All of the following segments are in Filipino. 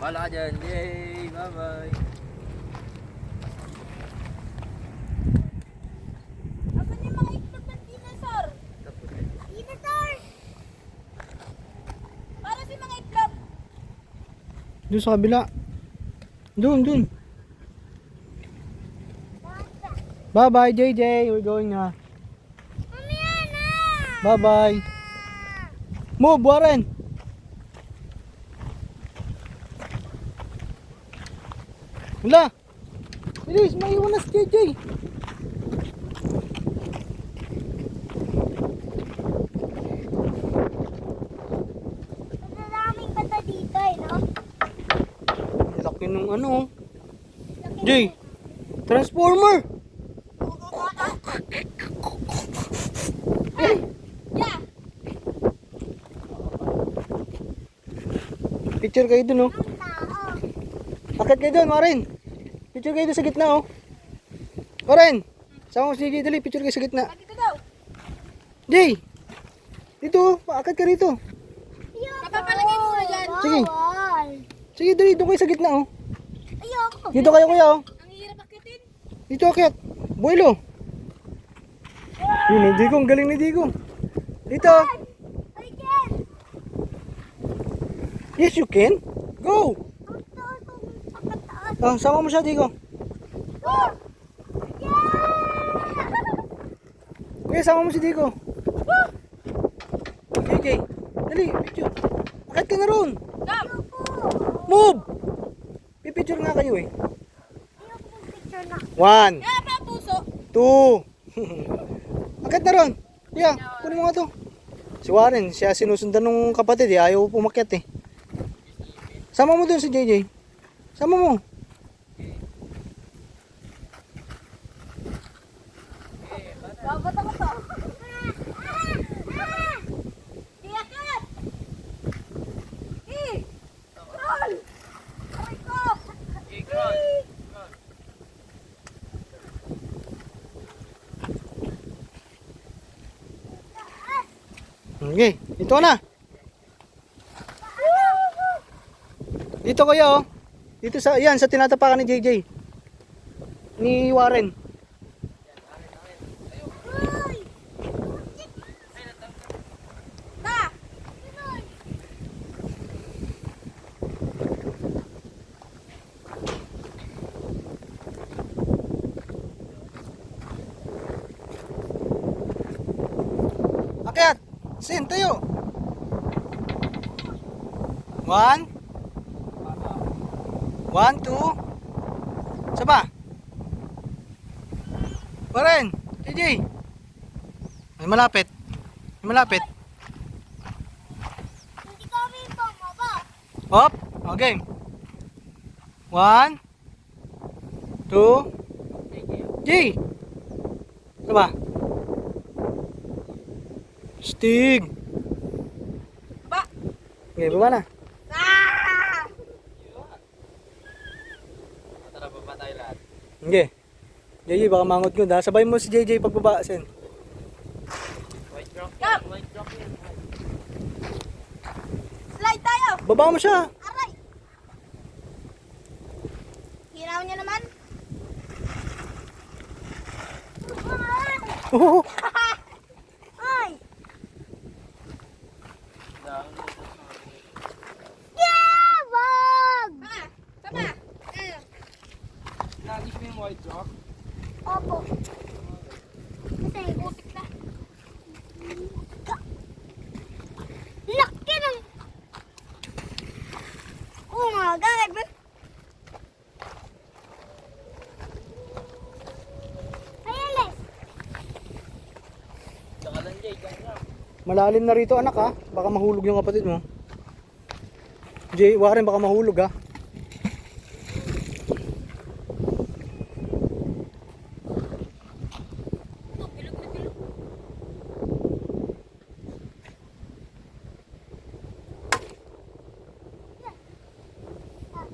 Wala ka dyan. Yay! Bye-bye. Asan yung mga itlog ng dinosaur? Dinosaur! Para si mga itlog. Doon sa kabila. Doon. Bye-bye, JJ. We're going na. Mamaya na! Bye-bye. Move, Warren. Wala. Bilis, maiwan na si JJ. Maraming bata dito eh, no? Laki nung ano. Jay, Transformer. Yeah! Picture kayo dun, oh. Ang tao. Akit kayo dun, Warren. Picture kayo dun sa gitna, oh. Warren, sama mo si JJ, dali. Picture kayo sa gitna. Dito daw. Jay, dito, oh. Akit ka rito. Kapapalagay mo na dyan. Sige. Bawal. Sige, dali. Doon kayo sa gitna, oh. Ayoko. Dito kayo, kuya, oh. Ang hirap akitin. Dito, akit. Buelo. Yun, ni Digong. Galing ni Digong. Dito. I can. Yes, you can. Go. Ang taas, ang pagkataas. Ah, sama mo siya, Digong. Yeah! Kuya, sama mo si Digong. JJ, dali. Picture. Akit ka na ron. Ayoko. Move. Pipicture nga kayo, eh. Ayoko mag-picture na. 1, Kaya pa puso. 2. Akit na ron. Kuya, kunin mo nga to. Si Warren, siya sinusundan ng kapatid, eh. Ayaw pumakyat, eh. Sama mo dun si JJ. Sama mo. Babat ako to. Iyakat! Roll! Aray ko! Okay, dito na. Dito kayo, oh. Dito sa, yan, sa tinatapakan ni JJ. Ni Warren. Uy! Ta! Akyat! Sin, tayo! 1 1, 2 Saba? Warren! JJ! May malapit. May malapit. Hindi kami bumaba. Hop! Okay. 1 2 J! Saba? Stig! Ba! Okay, baba na. Ah! Tara, baba tayo lahat. Okay. JJ, baka mangot ko. Sabay mo si JJ pagbaba, Sen. White rock Come. yan. White rock yan. Slide tayo! Baba mo siya. Aray! Hiraw niya naman. Oh, Ay! Dami. Yeah! Wag! Tama! Nagis mo yung white rock? Opo. Kasi putik na. Laki ng... Oh my God! Ayan, Saka lang, Jay. Diyan lang. malalim na rito, anak, ha. Baka mahulog yung kapatid mo. Jay, Warren, baka mahulog, ha.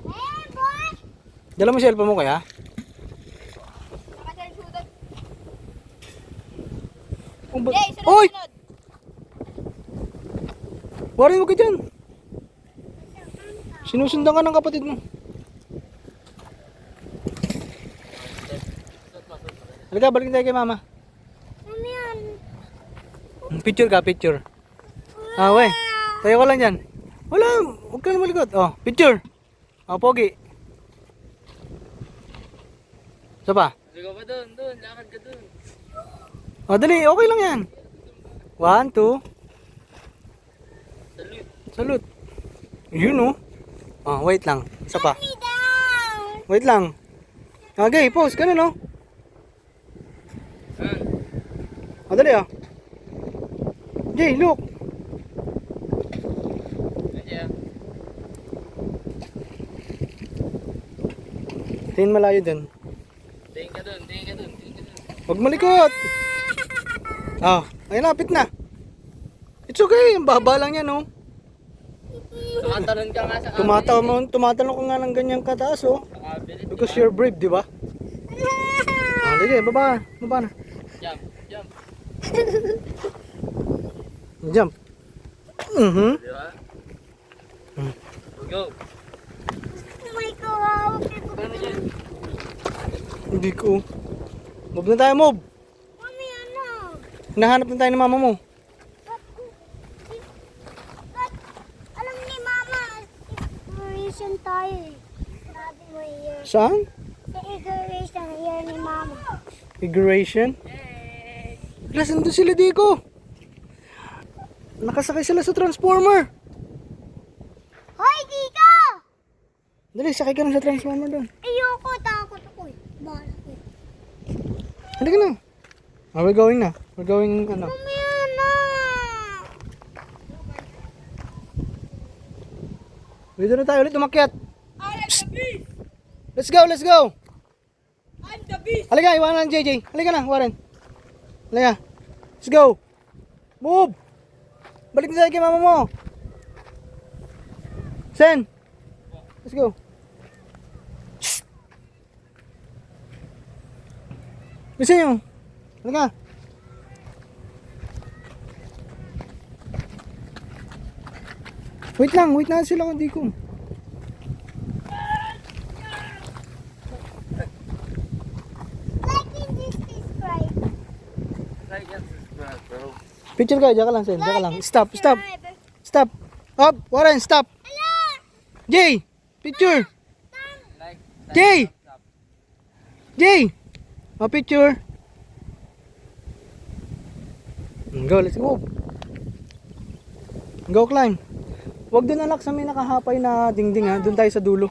Hey, boy! Dala mo cellphone mo kaya? Nakasunod. Oh, ba- Jay, Oy! sunod, sunod. Warren, huwag ka dyan. Sinusundan ka ng kapatid mo. Halika, balik tayo kay mama. Ano yan? Picture ka, picture. Ah, we. Tayo ka lang dyan. Wala, huwag ka na malikot. Oh, picture. Oh, pogi. Isa pa. Sigaw ka doon, lakad ka doon. Oh, dali, okay lang yan. 1, 2. Salute. Salute. Yun oh. Oh, wait lang. Isa pa. Me down! Wait lang. Okay, pause. Ganun oh. Oh, dali oh. Jay, look. Nandiyan. Tingin malayo dun. Tingin ka doon. Huwag malikot. Oh, ay lapit na. It's okay. Ang baba lang yan oh. Tumatalon ka nga sa kabili. Tumatalon ka nga ng ganyang kataas oh. Sa kabili. Because you're brave, di ba? Ah, sige, baba na. Jump. Jump. Mhm. Di ba? Hmm. Go. Oh my God! Ano dyan? Hindi ko. Move na tayo, move. Mami, ano? Hinahanap na tayo ng mama mo. Ba't alam ni Mama, exploration tayo eh. Sabi mo here. Saan? Sa exploration here ni Mama. Figuration. Nasaan doon sila, Diko? Nakasakay sila sa transformer. Hoy, Dika! Dali, sakay ka na sa transformer doon. Ayoko, takot ako eh. Bahala ko eh. Halika na. Ah, we're going na. We're going, ano. Mami, ano? Dito na tayo ulit umakyat. I am the beast! Let's go, let's go. I'm the beast! Halika, iwanan ng JJ. Halika na, Warren. Halika. Let's go. Move. Balik na tayo kay mama mo. Sen. Let's go. Bisa nyo. Halika. Wait na sila kung di ko. Like in this subscribe. Like and subscribe, bro. Picture kayo, diyan ka lang, Sen. Diyan ka lang. and Stop. subscribe. Stop. Up, Warren, stop. Ala! Jay, picture. Like, Jay. stop. Jay. Oh, picture. Go, let's go. Go climb. Huwag doon anak sa may nakahapay na dingding ha. Doon tayo sa dulo.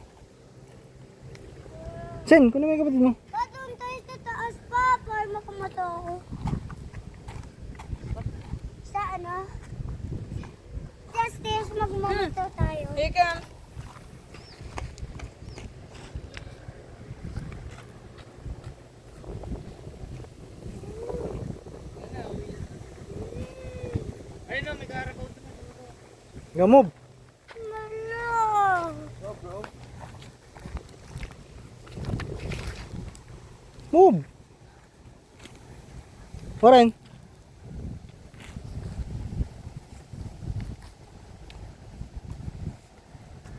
Sen, kunin mo yung kapatid mo. Doon tayo sa taas pa para makamata ako. Sa ano? Sa stairs magmamata tayo. Ika. Ayun na, may karabaw doon. Go, move. Malo. Go, bro. Move. Warren.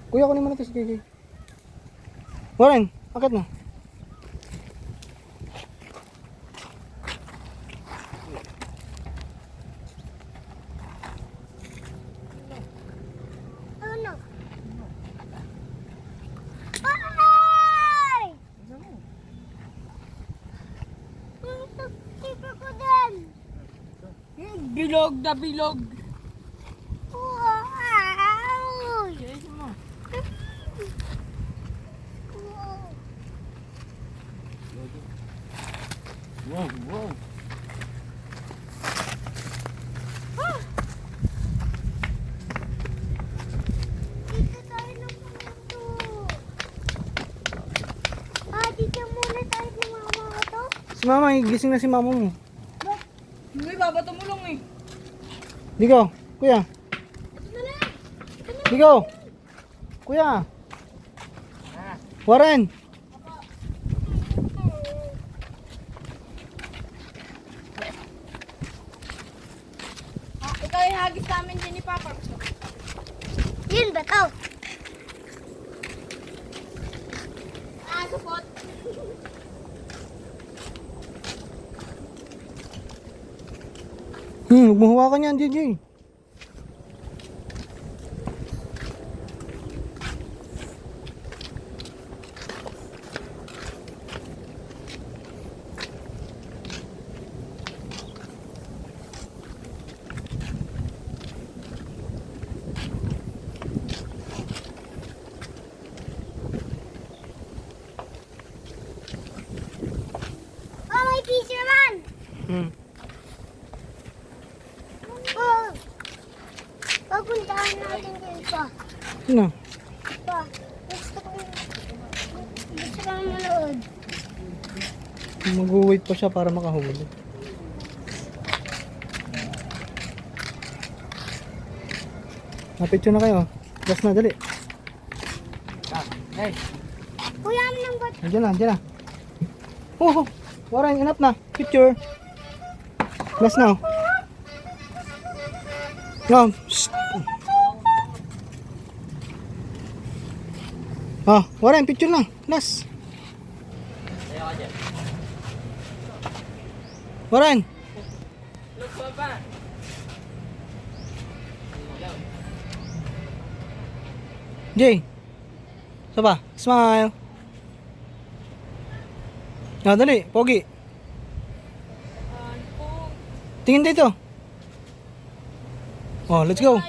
Kuya, kunin mo na ito si JJ. Warren, akit na. Ano? Ay! Tika ko din. Bilog na bilog. Wow! Yes, mo. Wow! Wow. Dito tayo ng pumunto. Dito muna tayo ng mama ko to. Si mama, gising na si mama mo. Hindi, baba tumulong eh. Digo, kuya. Digo. Kuya. Warren. Ikaw yung hagis namin din ni Papa. Yun ba to? Huwag mo hawakan yan, JJ. Oh, may fisherman! Hmm. Oh, papuntahan natin dito. Sino? Pa, gusto ko manood. Mag-wait pa siya para makahuli. Napicture na kayo. Gas na, dali. Hey, Kuya mo ng bat. Andiyan na, andiyan na. Oh, Warren, enough na. Picture. Last now. No, shh. Warren, picture na. Last. ayaw ka dyan. Warren. Look, Papa. Jay. Saba, smile. Dali, pogi. Tingin dito. Oh, let's go.